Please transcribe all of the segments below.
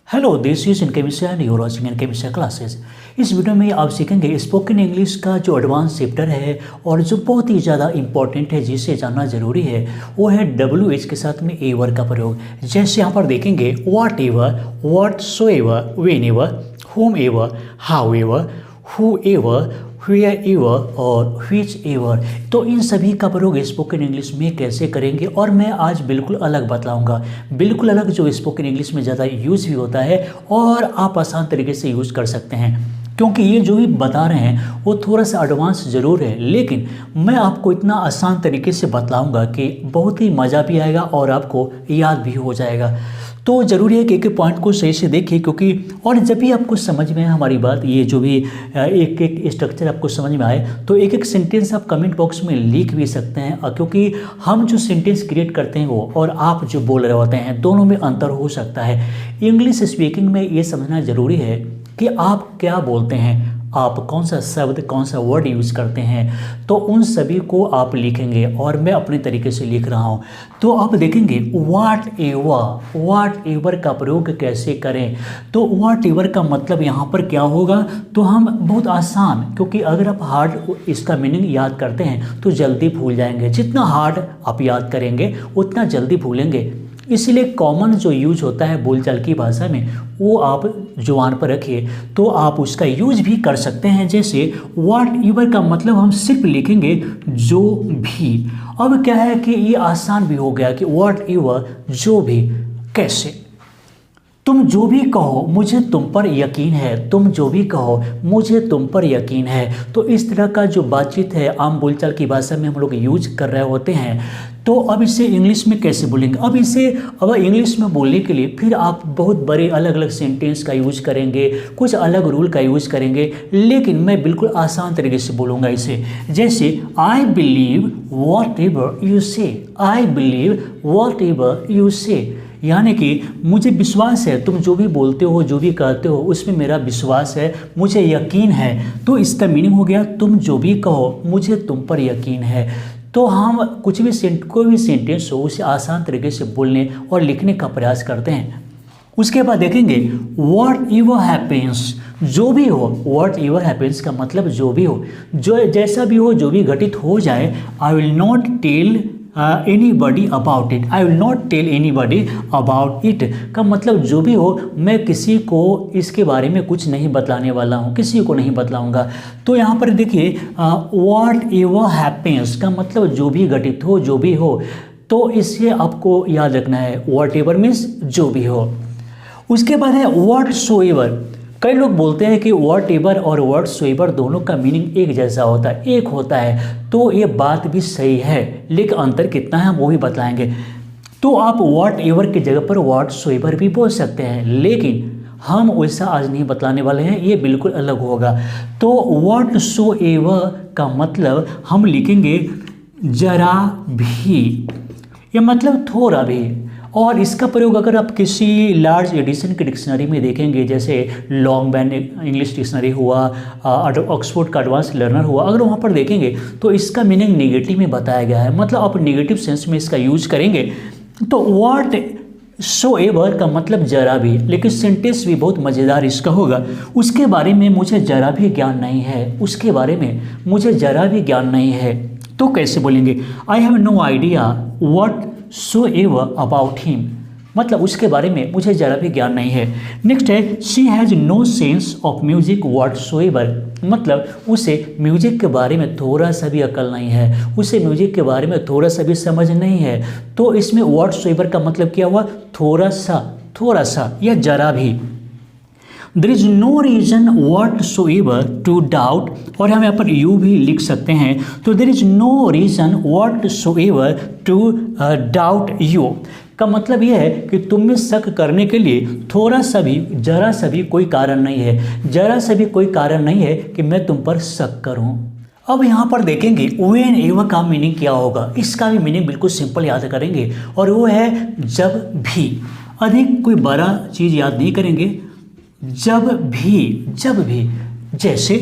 Hello, this is in chemistry and you're watching in chemistry classes. इस video में आप सीखेंगे स्पोकन इंग्लिश का जो एडवांस चैप्टर है और जो बहुत ही ज़्यादा इंपॉर्टेंट है, जिसे जानना जरूरी है, वो है WH के साथ में एवर का प्रयोग। जैसे यहाँ पर देखेंगे what ever, what so ever, when ever, home ever, how ever, who ever, where ever और व्हिच एवर। तो इन सभी का प्रयोग स्पोकन इंग्लिश में कैसे करेंगे, और मैं आज बिल्कुल अलग बतलाऊंगा, बिल्कुल अलग, जो स्पोकन इंग्लिश में ज़्यादा यूज़ भी होता है और आप आसान तरीके से यूज़ कर सकते हैं। क्योंकि ये जो भी बता रहे हैं वो थोड़ा सा एडवांस ज़रूर है, लेकिन मैं आपको इतना आसान तरीके से बतलाऊंगा कि बहुत ही मज़ा भी आएगा और आपको याद भी हो जाएगा। तो ज़रूरी है कि एक एक पॉइंट को सही से देखिए, क्योंकि और जब भी आपको समझ में आए हमारी बात, ये जो भी एक एक स्ट्रक्चर आपको समझ में आए, तो एक एक सेंटेंस आप कमेंट बॉक्स में लिख भी सकते हैं, क्योंकि हम जो सेंटेंस क्रिएट करते हैं वो और आप जो बोल रहे होते हैं दोनों में अंतर हो सकता है। इंग्लिश स्पीकिंग में ये समझना ज़रूरी है कि आप क्या बोलते हैं, आप कौन सा शब्द, कौन सा वर्ड यूज़ करते हैं, तो उन सभी को आप लिखेंगे और मैं अपने तरीके से लिख रहा हूँ। तो आप देखेंगे व्हाट एवर का प्रयोग कैसे करें। तो व्हाट एवर का मतलब यहाँ पर क्या होगा, तो हम बहुत आसान, क्योंकि अगर आप हार्ड इसका मीनिंग याद करते हैं तो जल्दी भूल जाएंगे, जितना हार्ड आप याद करेंगे उतना जल्दी भूलेंगे। इसलिए कॉमन जो यूज होता है बोलचाल की भाषा में वो आप जुबान पर रखिए, तो आप उसका यूज भी कर सकते हैं। जैसे व्हाट एवर का मतलब हम सिर्फ लिखेंगे जो भी। अब क्या है कि ये आसान भी हो गया कि व्हाट एवर, जो भी। कैसे, तुम जो भी कहो मुझे तुम पर यकीन है, तुम जो भी कहो मुझे तुम पर यकीन है। तो इस तरह का जो बातचीत है आम बोलचाल की भाषा में हम लोग यूज कर रहे होते हैं। तो अब इसे इंग्लिश में कैसे बोलेंगे, अब इंग्लिश में बोलने के लिए फिर आप बहुत बड़े अलग अलग सेंटेंस का यूज करेंगे, कुछ अलग रूल का यूज करेंगे, लेकिन मैं बिल्कुल आसान तरीके से बोलूँगा इसे। जैसे I believe whatever you say, I believe whatever you say, यानी कि मुझे विश्वास है, तुम जो भी बोलते हो, जो भी कहते हो, उसमें मेरा विश्वास है, मुझे यकीन है। तो इसका मीनिंग हो गया तुम जो भी कहो मुझे तुम पर यकीन है। तो हम कुछ भी कोई भी सेंटेंस हो उसे आसान तरीके से बोलने और लिखने का प्रयास करते हैं। उसके बाद देखेंगे व्हाट एवर हैपेंस, जो भी हो। व्हाट एवर हैपेंस का मतलब जो भी हो, जो जैसा भी हो, जो भी घटित हो जाए। I will not tell anybody about it, I will not tell anybody about it का मतलब जो भी हो, मैं किसी को इसके बारे में कुछ नहीं बतलाने वाला हूँ, किसी को नहीं बतलाऊँगा। तो यहाँ पर देखिए व्हाट एवर हैपेंस का मतलब जो भी घटित हो, जो भी हो। तो इससे आपको याद रखना है व्हाट एवर मीन्स जो भी हो। उसके बाद है व्हाट सो एवर। कई लोग बोलते हैं कि व्हाट एवर और व्हाट सो एवर दोनों का मीनिंग एक जैसा होता है, एक होता है। तो ये बात भी सही है, लेकिन अंतर कितना है हम वो भी बताएंगे। तो आप व्हाट एवर की जगह पर व्हाट सो एवर भी बोल सकते हैं, लेकिन हम वैसा आज नहीं बतलाने वाले हैं, ये बिल्कुल अलग होगा। तो व्हाट सो एवर का मतलब हम लिखेंगे जरा भी, ये मतलब थोड़ा भी। और इसका प्रयोग अगर आप किसी लार्ज एडिशन की डिक्शनरी में देखेंगे, जैसे लॉन्ग बैन इंग्लिश डिक्शनरी हुआ, ऑक्सफोर्ड का एडवांस लर्नर हुआ, अगर वहाँ पर देखेंगे तो इसका मीनिंग नेगेटिव में बताया गया है, मतलब आप नेगेटिव सेंस में इसका यूज करेंगे। तो व्हाट सो एवर का मतलब जरा भी, लेकिन सेंटेंस भी बहुत मज़ेदार इसका होगा। उसके बारे में मुझे जरा भी ज्ञान नहीं है, उसके बारे में मुझे जरा भी ज्ञान नहीं है। तो कैसे बोलेंगे, I have no idea whatsoever about him, मतलब उसके बारे में मुझे ज़रा भी ज्ञान नहीं है। नेक्स्ट है she has no sense of music whatsoever, मतलब उसे म्यूजिक के बारे में थोड़ा सा भी अकल नहीं है, उसे म्यूजिक के बारे में थोड़ा सा भी समझ नहीं है। तो इसमें व्हाट सो एवर का मतलब क्या हुआ, थोड़ा सा या जरा भी। There is no reason whatsoever to doubt, और हम यहाँ पर यू भी लिख सकते हैं। तो there is no reason whatsoever to doubt you का मतलब यह है कि तुम में शक करने के लिए थोड़ा सा भी, जरा सा भी कोई कारण नहीं है, जरा सा भी कोई कारण नहीं है कि मैं तुम पर शक करूं। अब यहाँ पर देखेंगे व्हेन एवर का मीनिंग क्या होगा। इसका भी मीनिंग बिल्कुल सिंपल याद करेंगे, और वो है जब भी। अधिक कोई बड़ा चीज़ याद नहीं करेंगे, जब भी। जैसे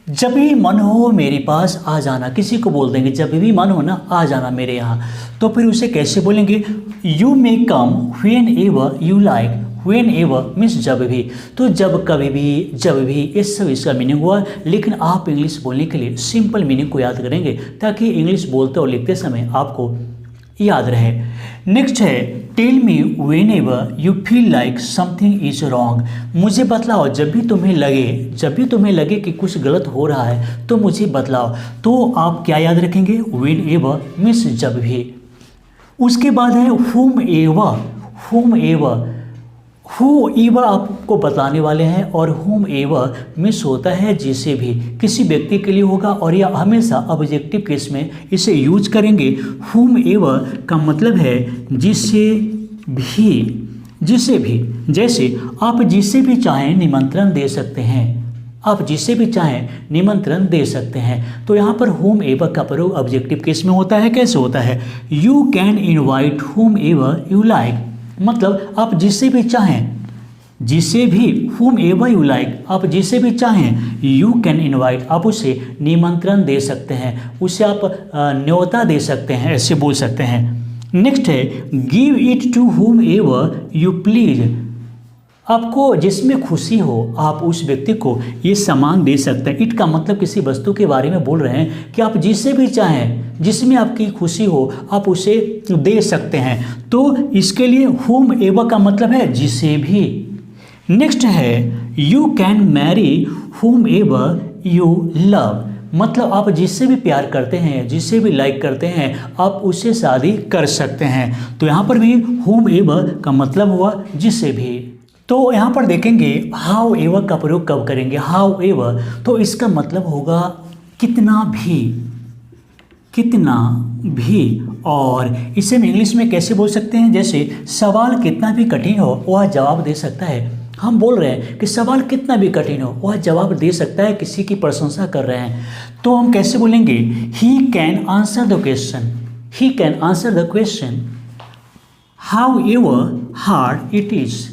जब भी मन हो मेरे पास आ जाना, किसी को बोल देंगे जब भी मन हो ना आ जाना मेरे यहाँ। तो फिर उसे कैसे बोलेंगे, you may come when ever you like when ever means जब भी। तो जब कभी भी, जब भी, ये सब इसका मीनिंग हुआ। लेकिन आप इंग्लिश बोलने के लिए सिंपल मीनिंग को याद करेंगे ताकि इंग्लिश बोलते और लिखते समय आपको याद रहे। नेक्स्ट है tell me whenever you feel like something is wrong. मुझे बतलाओ जब भी तुम्हें लगे, जब भी तुम्हें लगे कि कुछ गलत हो रहा है तो मुझे बतलाओ। तो आप क्या याद रखेंगे? व्हेन एवर मीन्स जब भी। उसके बाद है whom ever, whom ever, who ever आपको बताने वाले हैं और whom ever मिस होता है जिसे भी, किसी व्यक्ति के लिए होगा और यह हमेशा ऑब्जेक्टिव केस में इसे यूज करेंगे। whom ever का मतलब है जिसे भी, जिसे भी। जैसे आप जिसे भी चाहें निमंत्रण दे सकते हैं, आप जिसे भी चाहें निमंत्रण दे सकते हैं। तो यहाँ पर whom ever का प्रयोग ऑब्जेक्टिव केस में होता है। कैसे होता है? You can invite whom ever you like, मतलब आप जिसे भी चाहें, जिसे भी, whom ever you like, आप जिसे भी चाहें, यू कैन इनवाइट, आप उसे निमंत्रण दे सकते हैं, उसे आप न्योता दे सकते हैं, ऐसे बोल सकते हैं। नेक्स्ट है give it to whom ever you please, आपको जिसमें खुशी हो आप उस व्यक्ति को ये सामान दे सकते हैं। इट का मतलब किसी वस्तु के बारे में बोल रहे हैं कि आप जिसे भी चाहें, जिसमें आपकी खुशी हो आप उसे दे सकते हैं। तो इसके लिए whom ever का मतलब है जिसे भी। नेक्स्ट है you can marry whom ever you love, मतलब आप जिससे भी प्यार करते हैं, जिससे भी लाइक करते हैं, आप उससे शादी कर सकते हैं। तो यहाँ पर भी whom ever का मतलब हुआ जिससे भी। तो यहाँ पर देखेंगे हाउ एवर का प्रयोग कब करेंगे। हाउ एवर तो इसका मतलब होगा कितना भी, कितना भी। और इसे हम इंग्लिश में कैसे बोल सकते हैं? जैसे सवाल कितना भी कठिन हो वह जवाब दे सकता है। हम बोल रहे हैं कि सवाल कितना भी कठिन हो वह जवाब दे सकता है, किसी की प्रशंसा कर रहे हैं। तो हम कैसे बोलेंगे? He can answer the question, he can answer the question how ever hard it is,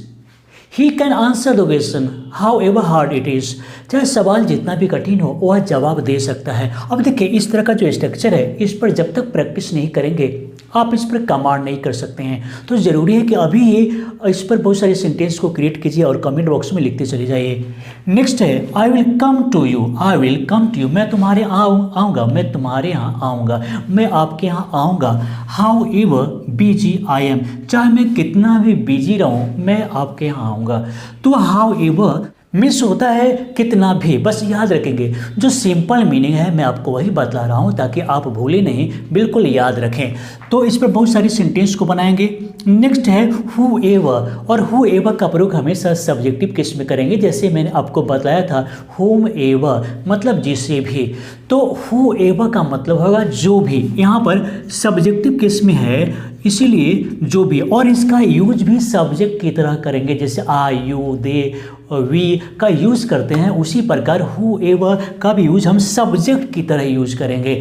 he can answer the question how ever hard it is, चाहे सवाल जितना भी कठिन हो वह जवाब दे सकता है। अब देखिए इस तरह का जो स्ट्रक्चर है इस पर जब तक प्रैक्टिस नहीं करेंगे आप इस पर कमांड नहीं कर सकते हैं। तो ज़रूरी है कि अभी ये इस पर बहुत सारे सेंटेंस को क्रिएट कीजिए और कमेंट बॉक्स में लिखते चले जाइए। नेक्स्ट है I will come to you, I will come to you, मैं तुम्हारे आऊँगा, मैं तुम्हारे यहाँ आऊँगा, मैं आपके यहाँ आऊँगा। How ever busy I am, चाहे मैं कितना भी बिजी रहूँ मैं आपके यहाँ आऊँगा। तो हाउ एवर मिस होता है कितना भी, बस याद रखेंगे। जो सिंपल मीनिंग है मैं आपको वही बतला रहा हूँ ताकि आप भूले नहीं, बिल्कुल याद रखें। तो इस पर बहुत सारी सेंटेंस को बनाएंगे। नेक्स्ट है हु एवर, और हु एवर का प्रयोग हमेशा सब्जेक्टिव केस में करेंगे। जैसे मैंने आपको बताया था whom ever मतलब जिसे भी। तो हु एवर का मतलब होगा जो भी, यहाँ पर सब्जेक्टिव केस में है इसीलिए जो भी। और इसका यूज भी सब्जेक्ट की तरह करेंगे, जैसे आई, यू, दे, वी का यूज़ करते हैं उसी प्रकार हु एवर का भी यूज हम सब्जेक्ट की तरह यूज करेंगे।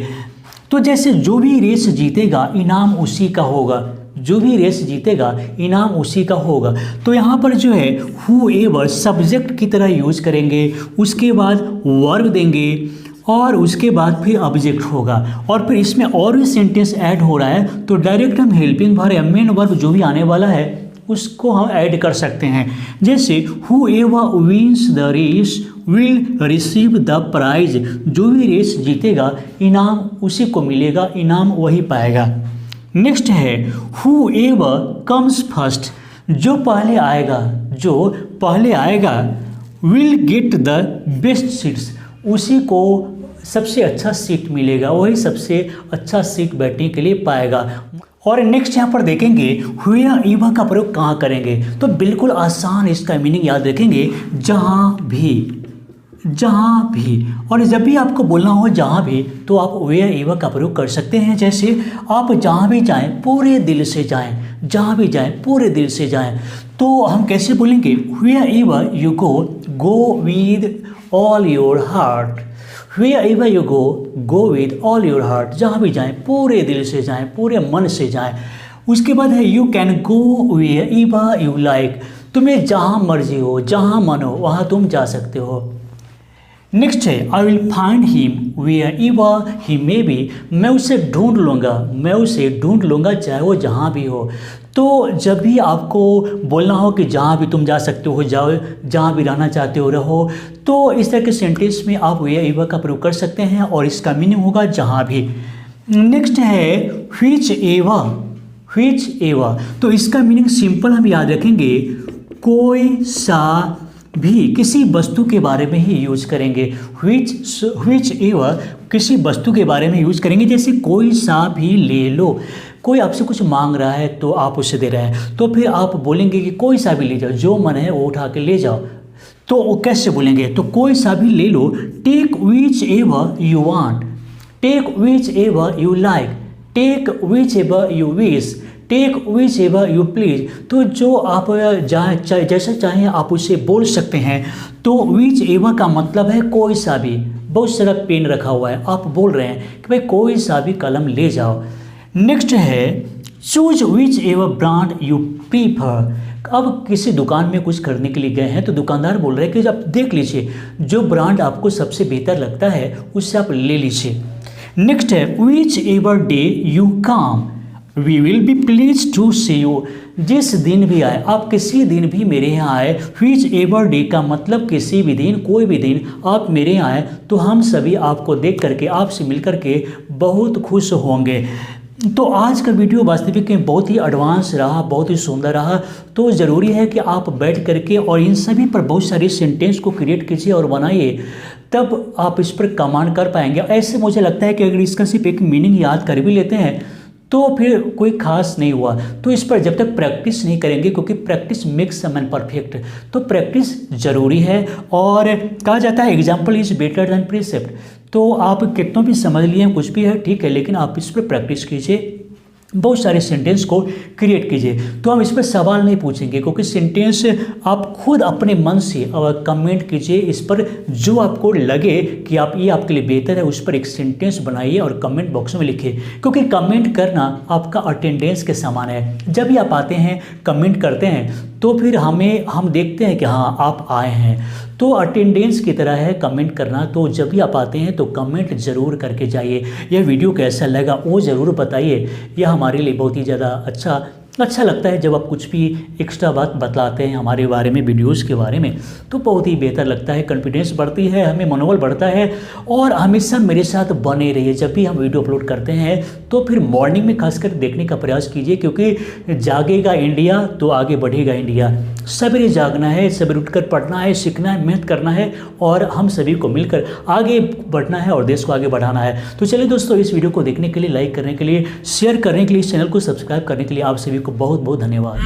तो जैसे जो भी रेस जीतेगा इनाम उसी का होगा, जो भी रेस जीतेगा इनाम उसी का होगा। तो यहाँ पर जो है हु एवर सब्जेक्ट की तरह यूज करेंगे, उसके बाद वर्ब देंगे और उसके बाद फिर ऑब्जेक्ट होगा। और फिर इसमें और भी सेंटेंस ऐड हो रहा है तो डायरेक्ट हम हेल्पिंग वर्ब या मेन वर्ब जो भी आने वाला है उसको हम ऐड कर सकते हैं। जैसे whoever wins the race will receive the prize, जो भी रेस जीतेगा इनाम उसी को मिलेगा, इनाम वही पाएगा। नेक्स्ट है हु एवर कम्स फर्स्ट, जो पहले आएगा, जो पहले आएगा will get the best seats, उसी को सबसे अच्छा सीट मिलेगा, वही सबसे अच्छा सीट बैठने के लिए पाएगा। और नेक्स्ट यहाँ पर देखेंगे हुआ ईवा का प्रयोग कहाँ करेंगे। तो बिल्कुल आसान इसका मीनिंग याद रखेंगे, जहाँ भी, जहाँ भी। और जब भी आपको बोलना हो जहाँ भी तो आप वेयर एवर का प्रयोग कर सकते हैं। जैसे आप जहाँ भी जाएं पूरे दिल से जाएं, जहाँ भी जाएं पूरे दिल से जाएं। तो हम कैसे बोलेंगे? Wherever you go with all your heart, wherever you go with all your heart, जहाँ भी जाएं पूरे दिल से जाएं, पूरे मन से जाएं। उसके बाद है you can go wherever you like, तुम्हें जहाँ मर्जी हो, जहाँ मन हो वहाँ तुम जा सकते हो। नेक्स्ट है I will find him wherever he may be, मैं उसे ढूंढ लूँगा चाहे वो जहाँ भी हो। तो जब भी आपको बोलना हो कि जहाँ भी तुम जा सकते हो जाओ, जहाँ भी रहना चाहते हो रहो, तो इस तरह के सेंटेंस में आप वेयर एवर का प्रयोग कर सकते हैं और इसका मीनिंग होगा जहाँ भी। नेक्स्ट है व्हिच एवर, तो इसका मीनिंग सिंपल हम याद रखेंगे, कोई सा भी, किसी वस्तु के बारे में ही यूज करेंगे। व्हिच एवर किसी वस्तु के बारे में यूज करेंगे, जैसे कोई सा भी ले लो, कोई आपसे कुछ मांग रहा है तो आप उसे दे रहे हैं, तो फिर आप बोलेंगे कि कोई सा भी ले जाओ, जो मन है वो उठा के ले जाओ। तो वो कैसे बोलेंगे, तो कोई सा भी ले लो। Take whichever you want, take whichever you like, take whichever you wish, take whichever you please. तो जो आप जैसा चाहें आप उसे बोल सकते हैं। तो व्हिच एवर का मतलब है कोई सा भी, बहुत सारा पेन रखा हुआ है, आप बोल रहे हैं कि भाई कोई सा भी कलम ले जाओ। नेक्स्ट है choose which ever brand you prefer, अब किसी दुकान में कुछ खरीदने के लिए गए हैं तो दुकानदार बोल रहे हैं कि आप देख लीजिए जो ब्रांड आपको सबसे बेहतर लगता है उससे आप ले लीजिए। नेक्स्ट है whichever day you come we will be pleased to see you, जिस दिन भी आए, आप किसी दिन भी मेरे यहाँ आए। व्हिच एवर डे का मतलब किसी भी दिन, कोई भी दिन आप मेरे यहाँ आए तो हम सभी आपको देख करके, आपसे मिल करके बहुत खुश होंगे। तो आज का वीडियो वास्तविक में बहुत ही एडवांस रहा, बहुत ही सुंदर रहा। तो ज़रूरी है कि आप बैठ करके और इन सभी पर बहुत सारे सेंटेंस को क्रिएट कीजिए और बनाइए, तब आप इस पर कमांड कर पाएंगे। ऐसे मुझे लगता है कि अगर इसका सिर्फ एक मीनिंग याद कर भी लेते हैं तो फिर कोई खास नहीं हुआ। तो इस पर जब तक प्रैक्टिस नहीं करेंगे, क्योंकि practice makes a man perfect, तो प्रैक्टिस ज़रूरी है। और कहा जाता है example is better than precept, तो आप कितना भी समझ लिए कुछ भी है ठीक है, लेकिन आप इस पर प्रैक्टिस कीजिए, बहुत सारे सेंटेंस को क्रिएट कीजिए। तो हम इस पर सवाल नहीं पूछेंगे, क्योंकि सेंटेंस आप खुद अपने मन से कमेंट कीजिए इस पर, जो आपको लगे कि आप ये आपके लिए बेहतर है उस पर एक सेंटेंस बनाइए और कमेंट बॉक्स में लिखिए, क्योंकि कमेंट करना आपका अटेंडेंस के समान है। जब भी आप आते हैं कमेंट करते हैं तो फिर हम देखते हैं कि हाँ आप आए हैं, तो अटेंडेंस की तरह है कमेंट करना। तो जब भी आप आते हैं तो कमेंट ज़रूर करके जाइए। यह वीडियो कैसा लगा वो ज़रूर बताइए, यह हमारे लिए बहुत ही ज़्यादा अच्छा लगता है जब आप कुछ भी एक्स्ट्रा बात बतलाते हैं हमारे बारे में, वीडियोज़ के बारे में, तो बहुत ही बेहतर लगता है, कॉन्फिडेंस बढ़ती है, हमें मनोबल बढ़ता है। और हमेशा मेरे साथ बने रहिए, जब भी हम वीडियो अपलोड करते हैं तो फिर मॉर्निंग में खासकर देखने का प्रयास कीजिए, क्योंकि जागेगा इंडिया तो आगे बढ़ेगा इंडिया। सवेरे जागना है, सवेरे उठकर पढ़ना है, सीखना है, मेहनत करना है और हम सभी को मिलकर आगे बढ़ना है और देश को आगे बढ़ाना है। तो चलिए दोस्तों, इस वीडियो को देखने के लिए, लाइक करने के लिए, शेयर करने के लिए, इस चैनल को सब्सक्राइब करने के लिए आप सभी को बहुत बहुत धन्यवाद।